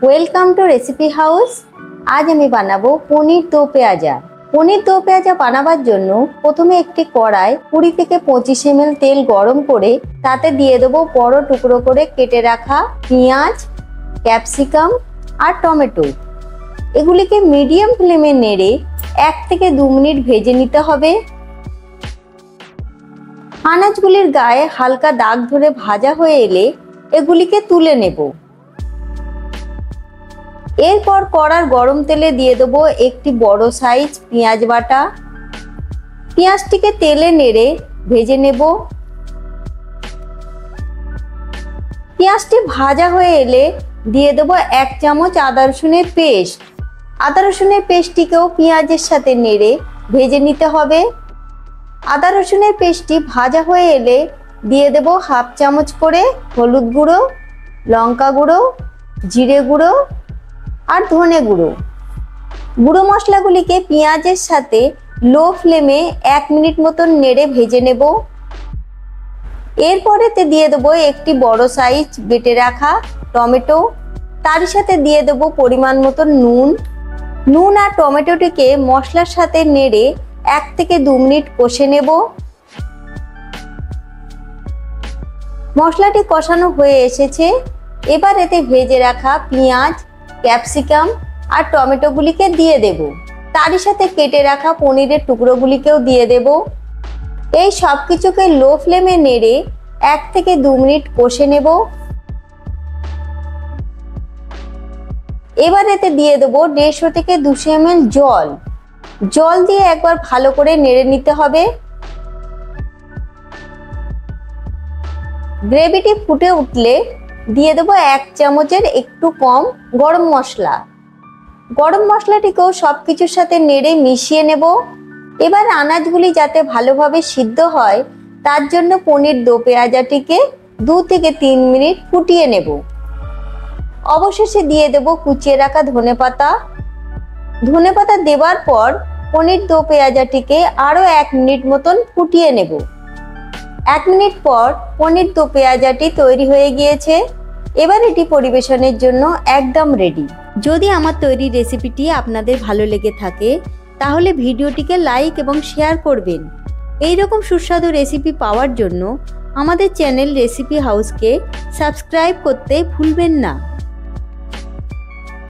Welcome to recipe house. আজ আমি বানাবো পনির দো পেঁয়াজা। পনির দো পেঁয়াজা বানাবার জন্য প্রথমে একটি কড়াই 20 থেকে 25 ml তেল গরম করে তাতে দিয়ে দেবো বড় টুকরো করে কেটে রাখা পেঁয়াজ, ক্যাপসিকাম আর টমেটো। এগুলিকে মিডিয়াম ফ্লেমে নেড়ে 1 থেকে 2 মিনিট ভেজে নিতে হবে। আনাজগুলির গায়ে হালকা দাগ ধরে ভাজা হয়ে এলে এগুলিকে তুলে নেব। এরপর কড়ার গরম তেলে দিয়ে দেবো একটি বড় সাইজ পেঁয়াজ বাটা। পেঁয়াজটিকে তেলে নেড়ে ভেজে নেব। পেঁয়াজটি ভাজা হয়ে এলে দিয়ে দেবো 1 চামচ আদা রসুনের পেস্ট। আদা রসুনের পেস্টটিকেও পেঁয়াজের সাথে নেড়ে ভেজে নিতে হবে। আদা রসুনের পেস্টটি ভাজা হয়ে এলে দিয়ে দেব 1/2 চামচ করে হলুদ গুঁড়ো, লঙ্কা গুঁড়ো, জিরে গুঁড়ো আর ধনে গুঁড়ো। গুঁড়ো মশলাগুলিকে পেঁয়াজের সাথে লো ফ্লেমে 1 মিনিট মতন নেড়ে ভেজে নেব। এরপরেতে দিয়ে দেবো একটি বড় সাইজ বেটে রাখা টমেটো। তার সাথে দিয়ে দেবো পরিমাণ মতন নুন আর টমেটোটিকে মশলার সাথে নেড়ে 1 থেকে 2 মিনিট কষে নেব। মশলাটি কষানো হয়ে এসেছে। এবার এতে ভেজে রাখা পেঁয়াজ, ক্যাপসিকাম আর টমেটোগুলিকে দিয়ে দেব। তারই সাথে কেটে রাখা পনিরের টুকরোগুলিকেও দিয়ে দেব। এই সব কিছুকে লো ফ্লেমে নেড়ে 1 থেকে 2 মিনিট কষে নেব। এবার এতে দিয়ে দেবো 150 থেকে 200 ml জল দিয়ে একবার ভালো করে নেড়ে নিতে হবে। গ্রেভিটি ফুটে উঠলে দিয়ে দেবো 1 চামচের একটু কম গরম মশলা। গরম মশলাটিকেও সবকিছুর সাথে নেড়ে মিশিয়ে নেব। এবার আনাজগুলি যাতে ভালোভাবে সিদ্ধ হয় তার জন্য পনির দো পেঁয়াজাটিকে 2 থেকে 3 মিনিট ফুটিয়ে নেব। অবশেষে দিয়ে দেব কুচিয়ে রাখা ধনেপাতা। ধনেপাতা দেওয়ার পর পনির দো পেঁয়াজাটিকে আরও 1 মিনিট মতন ফুটিয়ে নেব। 1 মিনিট পর পনির দো পেঁয়াজাটি তৈরি হয়ে গিয়েছে। এবার এটি পরিবেশনের জন্য একদম রেডি। যদি আমার তৈরি রেসিপিটি আপনাদের ভালো লেগে থাকে তাহলে ভিডিওটিকে লাইক এবং শেয়ার করবেন। এই রকম সুস্বাদু রেসিপি পাওয়ার জন্য আমাদের চ্যানেল রেসিপি হাউসকে সাবস্ক্রাইব করতে ভুলবেন না।